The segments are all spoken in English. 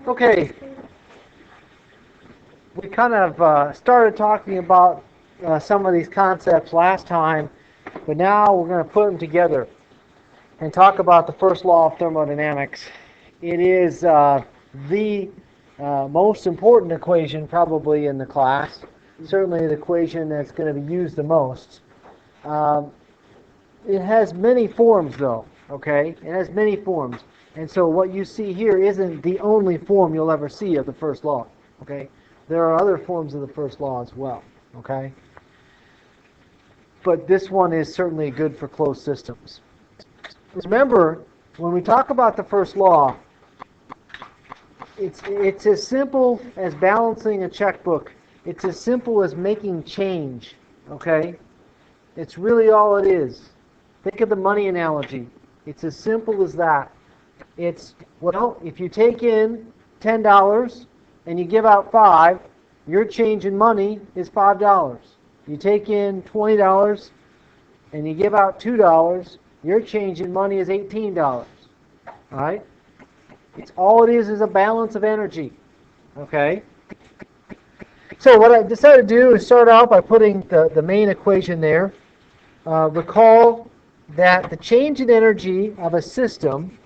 Okay, we kind of started talking about some of these concepts last time, but now we're going to put them together and talk about the first law of thermodynamics. It is the most important equation probably in the class, certainly the equation that's going to be used the most. It has many forms though, okay? It has many forms. And so what you see here isn't the only form you'll ever see of the first law, okay? There are other forms of the first law as well, okay? But this one is certainly good for closed systems. Remember, when we talk about the first law, it's as simple as balancing a checkbook. It's as simple as making change, okay? It's really all it is. Think of the money analogy. It's as simple as that. It's, well, if you take in $10 and you give out 5, your change in money is $5. You take in $20 and you give out $2, your change in money is $18. All right? It's all it is a balance of energy. Okay? So what I decided to do is start out by putting the main equation there. Recall that the change in energy of a system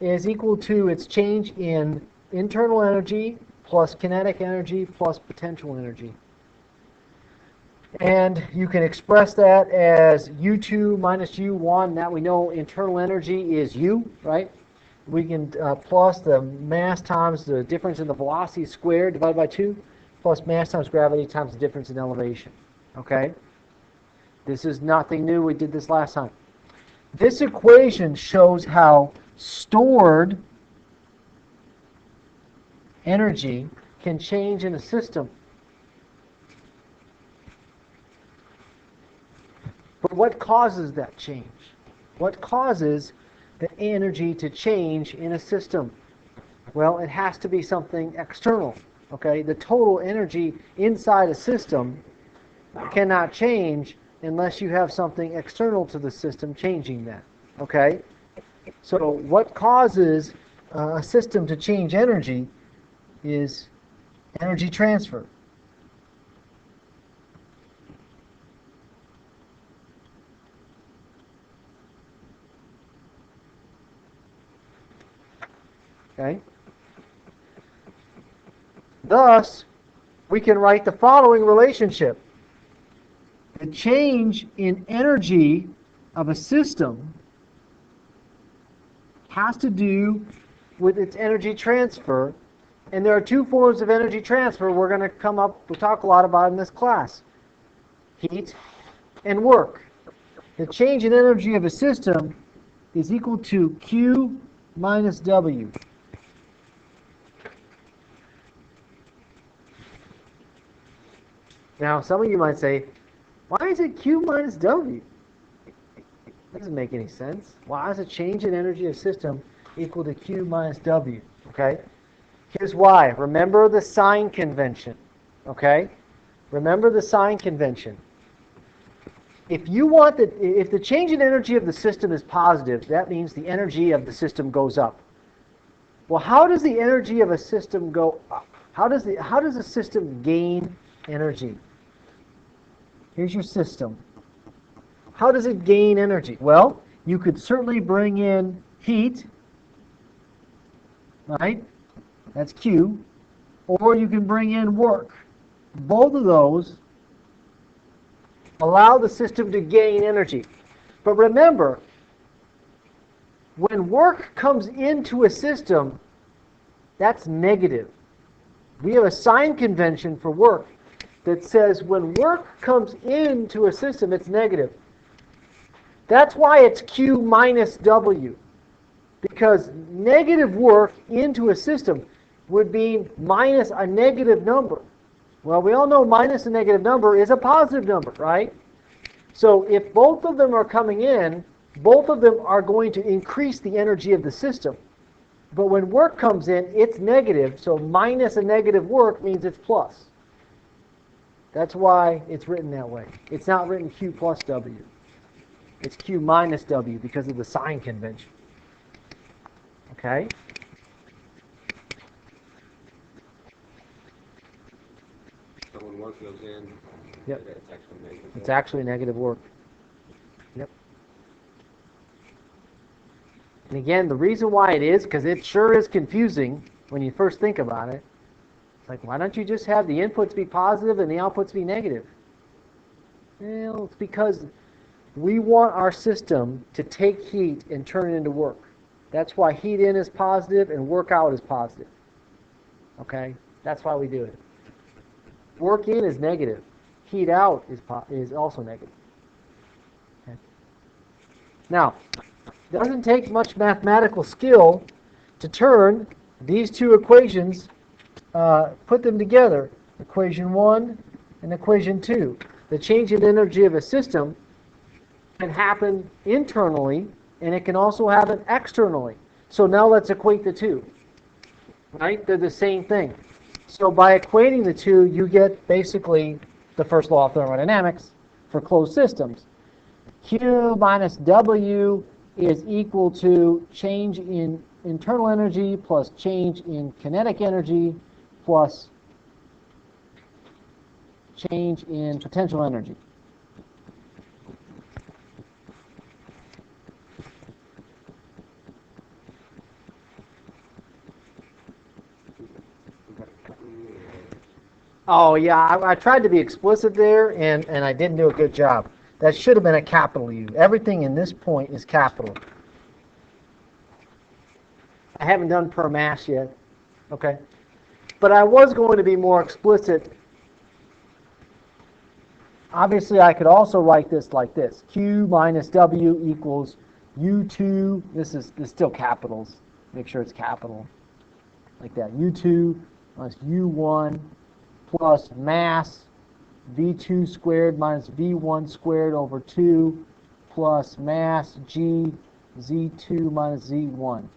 is equal to its change in internal energy plus kinetic energy plus potential energy. And you can express that as U2 minus U1. Now we know internal energy is U, right? We can plus the mass times the difference in the velocity squared divided by 2 plus mass times gravity times the difference in elevation. Okay? This is nothing new. We did this last time. This equation shows how stored energy can change in a system. But what causes that change? What causes the energy to change in a system? Well, it has to be something external. Okay? The total energy inside a system cannot change unless you have something external to the system changing that. Okay? So what causes a system to change energy is energy transfer. Okay? Thus, we can write the following relationship. The change in energy of a system has to do with its energy transfer. And there are two forms of energy transfer we're going to we'll talk a lot about in this class. Heat and work. The change in energy of a system is equal to Q minus W. Now, some of you might say, why is it Q minus W? That doesn't make any sense. Why is a change in energy of a system equal to Q minus W? Okay? Here's why. Remember the sign convention. Okay? Remember the sign convention. If the change in energy of the system is positive, that means the energy of the system goes up. Well, how does the energy of a system go up? How does a system gain energy? Here's your system. How does it gain energy? Well, you could certainly bring in heat, right? That's Q. Or you can bring in work. Both of those allow the system to gain energy. But remember, when work comes into a system, that's negative. We have a sign convention for work that says when work comes into a system, it's negative. That's why it's Q minus W. Because negative work into a system would be minus a negative number. Well, we all know minus a negative number is a positive number, right? So if both of them are coming in, both of them are going to increase the energy of the system. But when work comes in, it's negative, so minus a negative work means it's plus. That's why it's written that way. It's not written Q plus W. It's Q minus W because of the sign convention. Okay? when work goes in, Yep. it's actually negative. It's actually negative work. Yep. And again, the reason why it is, because it sure is confusing when you first think about it. It's like, why don't you just have the inputs be positive and the outputs be negative? Well, it's because we want our system to take heat and turn it into work. That's why heat in is positive and work out is positive. Okay? That's why we do it. Work in is negative. Heat out is also negative. Okay. Now, it doesn't take much mathematical skill to turn these two equations, put them together, equation 1 and equation 2. The change in energy of a system can happen internally, and it can also happen externally. So now let's equate the two. Right? They're the same thing. So by equating the two, you get basically the first law of thermodynamics for closed systems. Q minus W is equal to change in internal energy plus change in kinetic energy plus change in potential energy. Oh, yeah, I tried to be explicit there, and I didn't do a good job. That should have been a capital U. Everything in this point is capital. I haven't done per mass yet, okay? But I was going to be more explicit. Obviously, I could also write this like this. Q minus W equals U2. This is still capitals. Make sure it's capital. Like that. U2 minus U1 plus mass V2 squared minus V1 squared over 2 plus mass G Z2 minus Z1.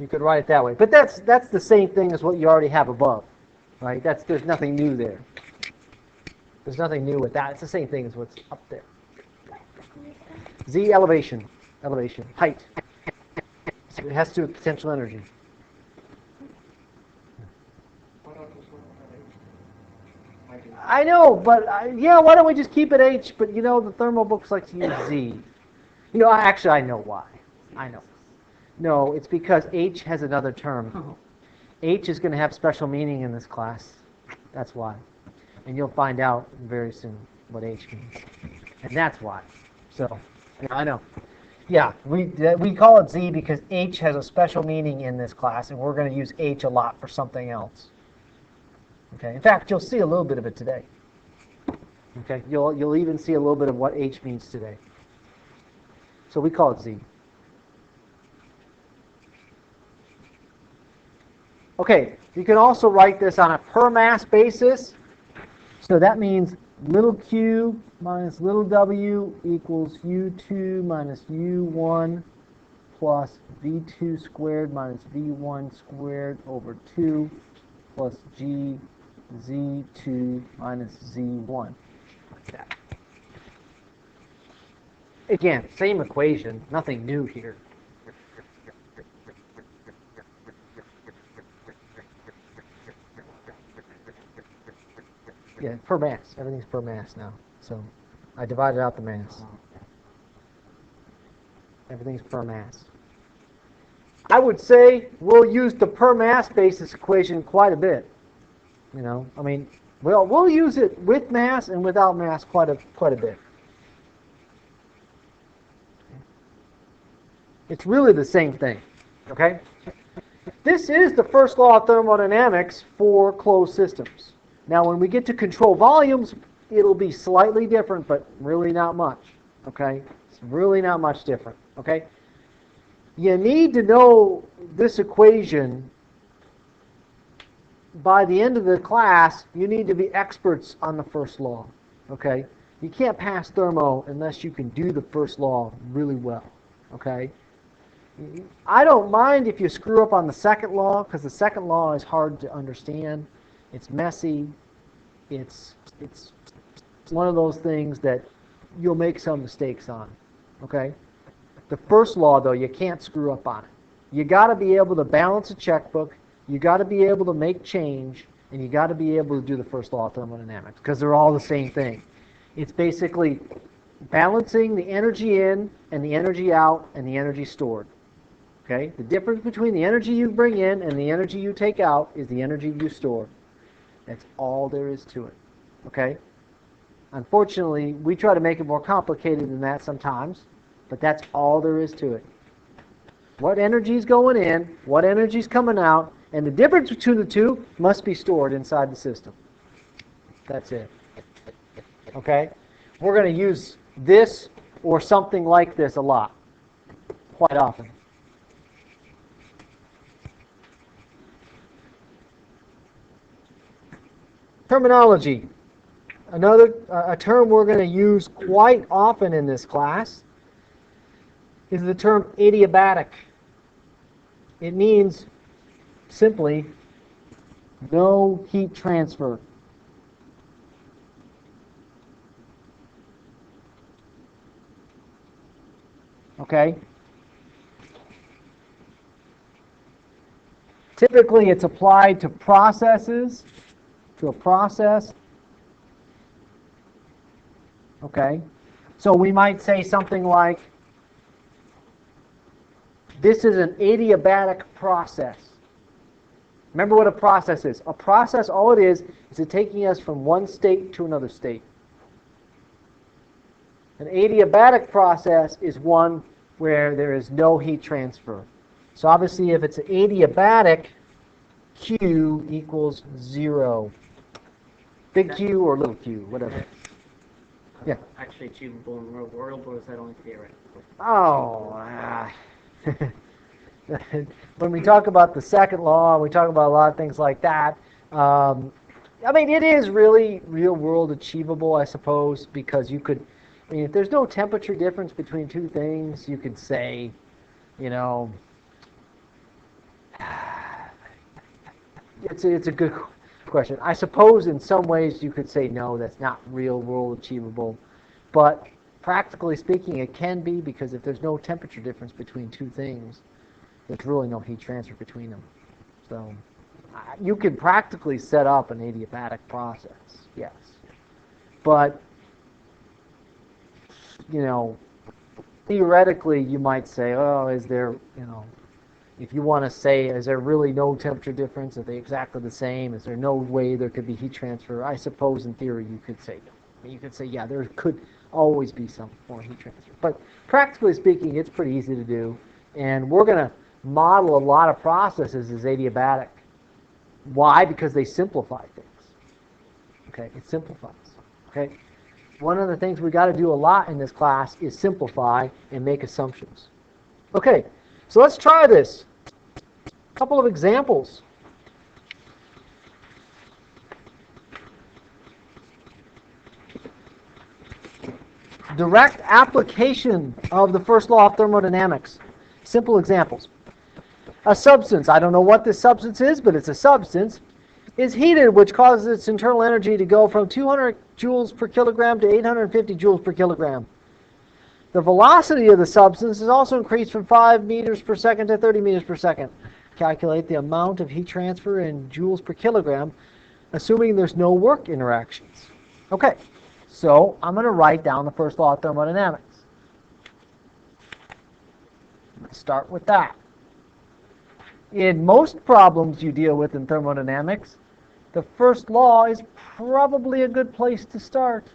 You could write it that way. But that's the same thing as what you already have above. Right? There's nothing new there. There's nothing new with that. It's the same thing as what's up there. Z elevation, height. So it has to do with potential energy. I know, but yeah, why don't we just keep it H? But you know, the thermal books like to use Z. You know, actually, I know why. I know. No, it's because H has another term. H is going to have special meaning in this class. That's why. And you'll find out very soon what H means. And that's why. So, I know. Yeah, we call it Z because H has a special meaning in this class, and we're going to use H a lot for something else. Okay. In fact, you'll see a little bit of it today. Okay. You'll even see a little bit of what H means today. So we call it Z. Okay. You can also write this on a per mass basis. So that means little q minus little w equals U2 minus U1 plus V2 squared minus V1 squared over 2 plus G Z2 minus Z1. Like that. Again, same equation, nothing new here. Yeah, per mass. Everything's per mass now. So I divided out the mass. Everything's per mass. I would say we'll use the per mass basis equation quite a bit. You know, I mean, we'll use it with mass and without mass quite a bit. It's really the same thing. Okay? This is the first law of thermodynamics for closed systems. Now, when we get to control volumes, it'll be slightly different, but really not much. Okay? It's really not much different. Okay? You need to know this equation. By the end of the class, you need to be experts on the first law. Okay? You can't pass thermo unless you can do the first law really well. Okay? I don't mind if you screw up on the second law, because the second law is hard to understand. It's messy. It's one of those things that you'll make some mistakes on. Okay? The first law, though, you can't screw up on it. You got to be able to balance a checkbook. You got to be able to make change. And you got to be able to do the first law of thermodynamics because they're all the same thing. It's basically balancing the energy in and the energy out and the energy stored. Okay? The difference between the energy you bring in and the energy you take out is the energy you store. That's all there is to it. Okay? Unfortunately, we try to make it more complicated than that sometimes, but that's all there is to it. What energy is going in, what energy is coming out, and the difference between the two must be stored inside the system. That's it. Okay? We're going to use this or something like this a lot, quite often. Terminology. Another a term we're going to use quite often in this class is the term adiabatic. It means simply no heat transfer. Okay? Typically it's applied to processes, to a process. Okay? So we might say something like, this is an adiabatic process. Remember what a process is. A process, all it is it taking us from one state to another state. An adiabatic process is one where there is no heat transfer. So obviously if it's adiabatic, Q equals 0. Big Q or little q, whatever. Yeah. Actually achievable in the real world, or is that only theoretical? Oh, when we talk about the second law, we talk about a lot of things like that. I mean, it is really real world achievable, I suppose, because you could, I mean, if there's no temperature difference between two things, you could say, you know, it's a good question. I suppose in some ways you could say no, that's not real world achievable, but practically speaking, it can be, because if there's no temperature difference between two things, there's really no heat transfer between them. So you could practically set up an adiabatic process, yes. But, you know, theoretically you might say, oh, is there, you know, if you want to say, is there really no temperature difference? Are they exactly the same? Is there no way there could be heat transfer? I suppose in theory you could say no. I mean, you could say, yeah, there could always be some form of heat transfer. But practically speaking, it's pretty easy to do. And we're going to model a lot of processes as adiabatic. Why? Because they simplify things. Okay, it simplifies. Okay, one of the things we got to do a lot in this class is simplify and make assumptions. Okay, so let's try this. A couple of examples. Direct application of the first law of thermodynamics. Simple examples. A substance, I don't know what this substance is, but it's a substance, is heated, which causes its internal energy to go from 200 joules per kilogram to 850 joules per kilogram. The velocity of the substance is also increased from 5 meters per second to 30 meters per second. Calculate the amount of heat transfer in joules per kilogram, assuming there's no work interactions. Okay, so I'm going to write down the first law of thermodynamics. Let's start with that. In most problems you deal with in thermodynamics, the first law is probably a good place to start.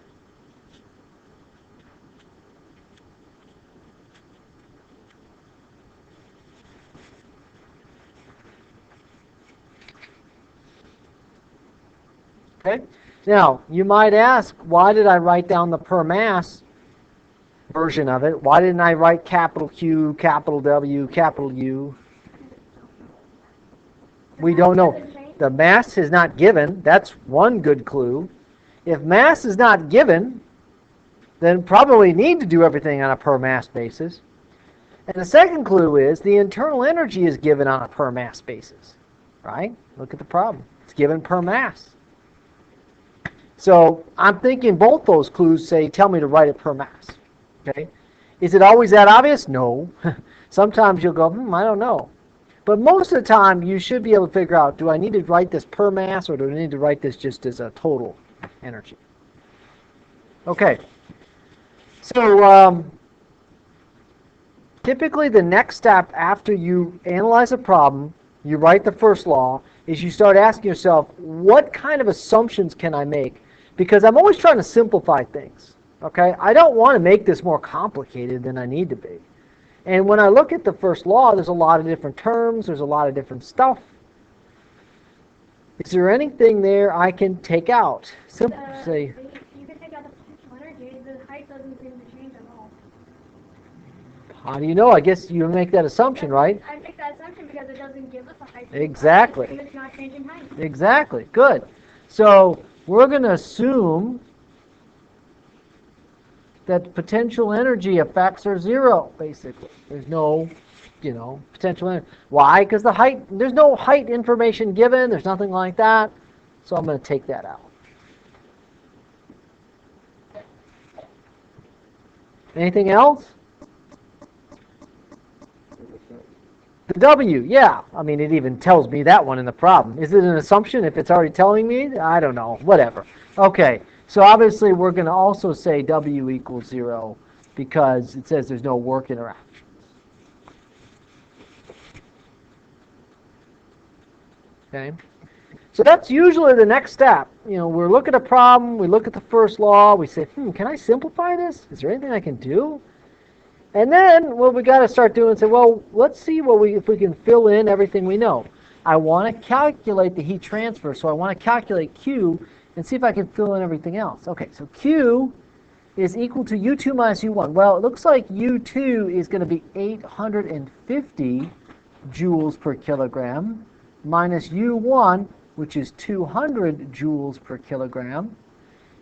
Okay? Now, you might ask, why did I write down the per mass version of it? Why didn't I write capital Q, capital W, capital U? We don't know. The mass is not given. That's one good clue. If mass is not given, then probably need to do everything on a per mass basis. And the second clue is the internal energy is given on a per mass basis. Right? Look at the problem. It's given per mass. So I'm thinking both those clues say, tell me to write it per mass. Okay? Is it always that obvious? No. Sometimes you'll go, I don't know. But most of the time, you should be able to figure out, do I need to write this per mass, or do I need to write this just as a total energy? Okay. So typically the next step after you analyze a problem, you write the first law, is you start asking yourself, what kind of assumptions can I make? Because I'm always trying to simplify things. Okay? I don't want to make this more complicated than I need to be. And when I look at the first law, there's a lot of different terms, there's a lot of different stuff. Is there anything there I can take out? Simple, say. You can take out the potential energy. The height doesn't seem to change at all. How do you know? I guess you make that assumption, right? I make that assumption because it doesn't give us a height. Exactly. It's not changing height. Exactly. Good. So we're going to assume that potential energy effects are zero, basically. There's no, potential energy. Why? Because the height, there's no height information given. There's nothing like that. So I'm going to take that out. Anything else? The W, yeah. I mean, it even tells me that one in the problem. Is it an assumption if it's already telling me? I don't know. Whatever. Okay. So obviously we're going to also say W equals 0 because it says there's no work interactions. Okay. So that's usually the next step. We're looking at a problem, we look at the first law, we say, can I simplify this? Is there anything I can do? And then what we got to start doing is say, well, let's see if we can fill in everything we know. I want to calculate the heat transfer, so I want to calculate Q and see if I can fill in everything else. Okay, so Q is equal to U2 minus U1. Well, it looks like U2 is going to be 850 joules per kilogram minus U1, which is 200 joules per kilogram.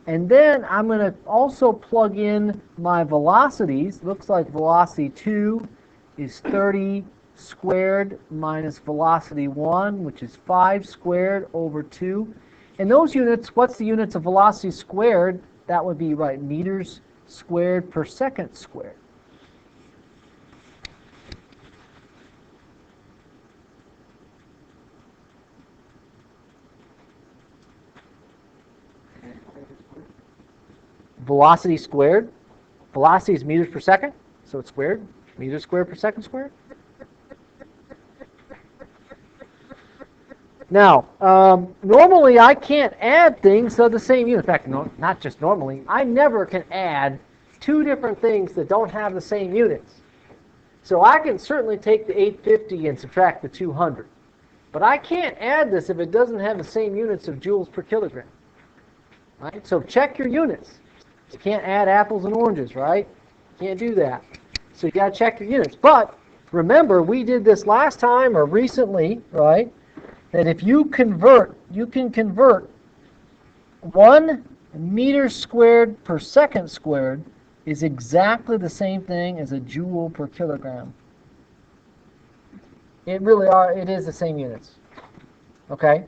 And then I'm going to also plug in my velocities. Looks like velocity 2 is 30 squared minus velocity 1, which is 5 squared over 2. And those units, what's the units of velocity squared? That would be, right, meters squared per second squared. Velocity squared. Velocity is meters per second, so it's squared. Meters squared per second squared. Now, normally I can't add things of the same unit. In fact, no, not just normally. I never can add two different things that don't have the same units. So I can certainly take the 850 and subtract the 200. But I can't add this if it doesn't have the same units of joules per kilogram. Right? So check your units. You can't add apples and oranges, right? Can't do that. So you got to check your units. But remember, we did this last time or recently, right? That if you can convert 1 meter squared per second squared is exactly the same thing as a joule per kilogram. It is the same units. Okay?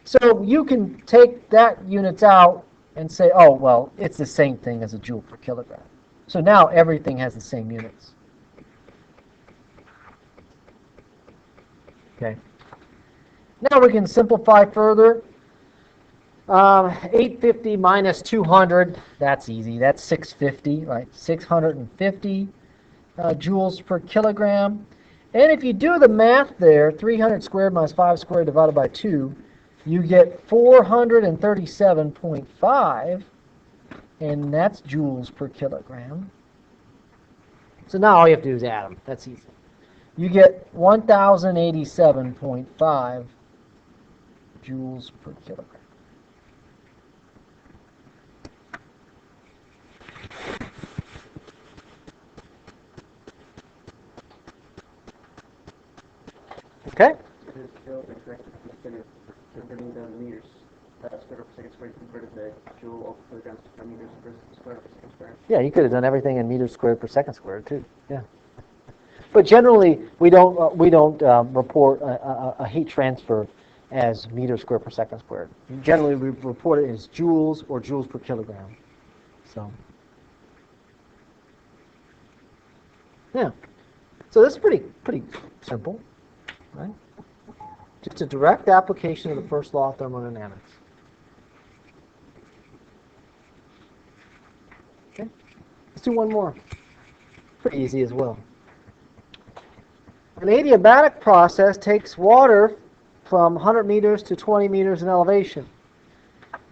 So you can take that units out and say, oh, well, it's the same thing as a joule per kilogram. So now everything has the same units. Okay. Now we can simplify further. 850 minus 200, that's easy. That's 650, right? 650 joules per kilogram. And if you do the math there, 300 squared minus 5 squared divided by 2, you get 437.5, and that's joules per kilogram. So now all you have to do is add them. That's easy. You get 1,087.5 joules per kilogram. Okay? Converting the meters square per second squared converted the joule over kilograms per meters square per second squared. Yeah, you could have done everything in meters squared per second squared too. Yeah. But generally, we don't report a heat transfer as meters squared per second squared. Generally, we report it as joules or joules per kilogram. So, yeah. So this is pretty simple. right? Just a direct application of the first law of thermodynamics. Okay, let's do one more. Pretty easy as well. An adiabatic process takes water from 100 meters to 20 meters in elevation.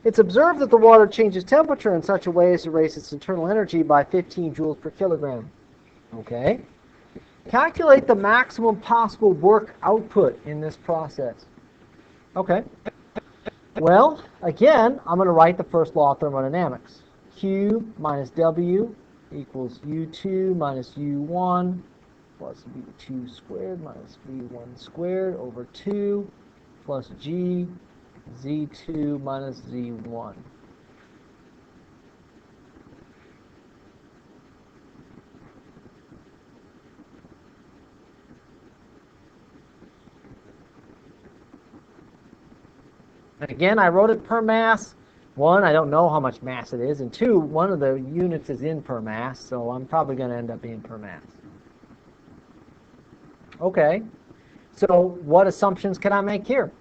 It's observed that the water changes temperature in such a way as to raise its internal energy by 15 joules per kilogram. Okay. Calculate the maximum possible work output in this process. Okay. Well, again, I'm going to write the first law of thermodynamics. Q minus W equals U2 minus U1 plus V2 squared minus V1 squared over 2 plus G Z2 minus Z1. And again, I wrote it per mass. One, I don't know how much mass it is, and two, one of the units is in per mass, so I'm probably going to end up being per mass. Okay, so what assumptions can I make here?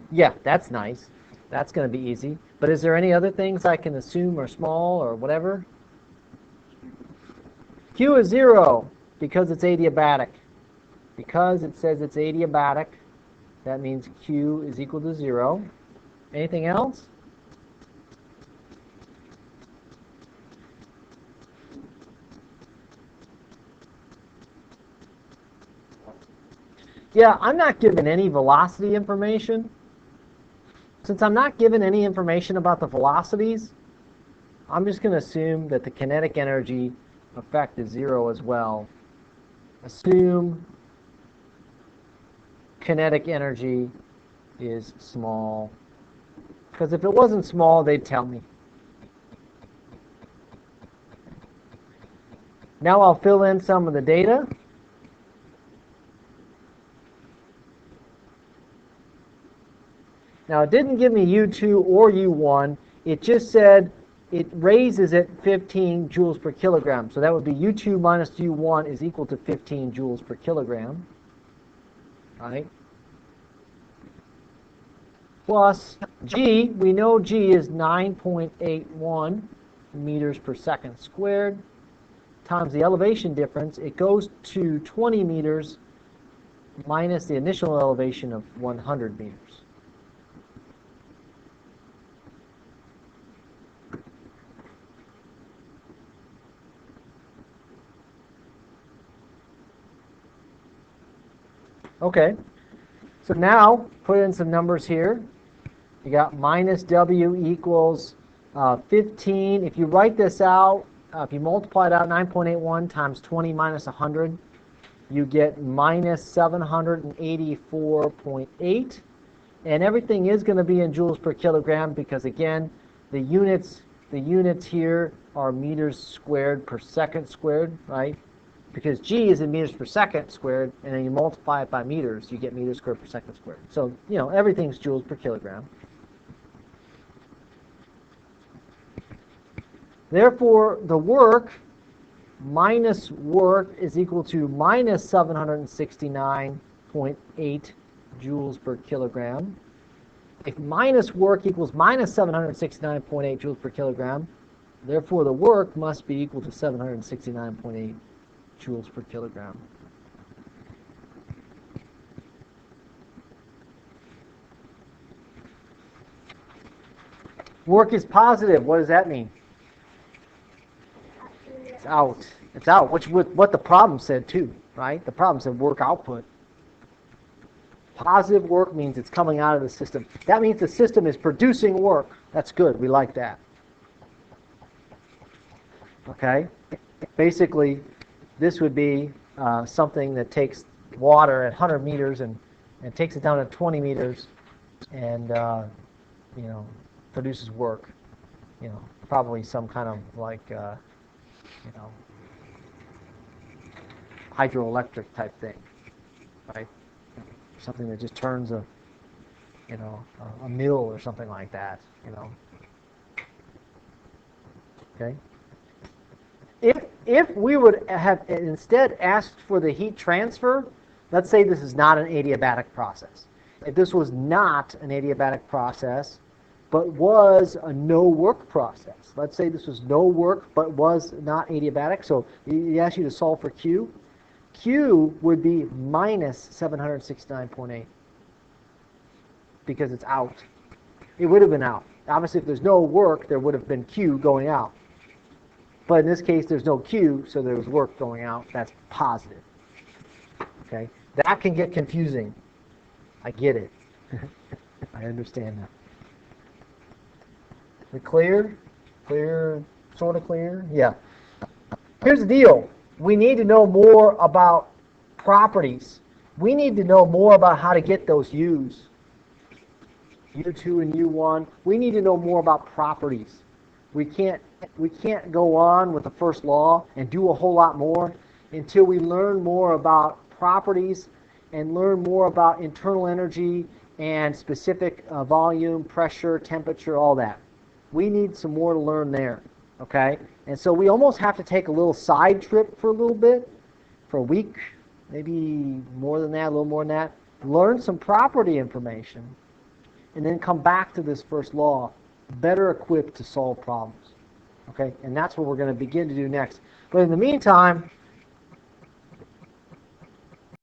Yeah, that's nice. That's going to be easy. But is there any other things I can assume are small or whatever? Q is 0 because it's adiabatic. Because it says it's adiabatic, that means Q is equal to 0. Anything else? Yeah, I'm not given any velocity information. Since I'm not given any information about the velocities, I'm just going to assume that the kinetic energy effect is 0 as well. Assume kinetic energy is small. Because if it wasn't small, they'd tell me. Now I'll fill in some of the data. Now it didn't give me U2 or U1. It just said it raises it 15 joules per kilogram. So that would be U2 minus U1 is equal to 15 joules per kilogram. Right? Plus G, we know G is 9.81 meters per second squared times the elevation difference. It goes to 20 meters minus the initial elevation of 100 meters. Okay, so now put in some numbers here. You got minus W equals 15. If you write this out, if you multiply it out, 9.81 times 20 minus 100, you get minus 784.8. And everything is going to be in joules per kilogram because, again, the units here are meters squared per second squared, right? Because G is in meters per second squared, and then you multiply it by meters, you get meters squared per second squared. So, you know, everything's joules per kilogram. Therefore, the work minus work is equal to minus 769.8 joules per kilogram. If minus work equals minus 769.8 joules per kilogram, therefore the work must be equal to 769.8 joules per kilogram. Work is positive. What does that mean? It's out. It's out, which what the problem said too, right? The problem said work output. Positive work means it's coming out of the system. That means the system is producing work. That's good. We like that. Okay? Basically, this would be something that takes water at 100 meters and takes it down to 20 meters and, you know, produces work. You know, probably some kind of like, you know, hydroelectric type thing, right? Something that just turns a, you know, a mill or something like that, you know. Okay? if we would have instead asked for the heat transfer, let's say this is not an adiabatic process. If this was not an adiabatic process, but was a no work process. Let's say this was no work, but was not adiabatic. So he asked you to solve for Q. Q would be minus 769.8 because it's out. It would have been out. Obviously, if there's no work, there would have been Q going out. But in this case, there's no Q, so there's work going out. That's positive. Okay? That can get confusing. I get it. I understand that. Is it clear? Clear? Sort of clear? Yeah. Here's the deal. We need to know more about properties. We need to know more about how to get those U's. U2 and U1. We need to know more about properties. We can't go on with the first law and do a whole lot more until we learn more about properties and learn more about internal energy and specific volume, pressure, temperature, all that. We need some more to learn there, okay? And so we almost have to take a little side trip for a little bit, for a week, maybe more than that, a little more than that, learn some property information, and then come back to this first law better equipped to solve problems, okay? And that's what we're going to begin to do next. But in the meantime,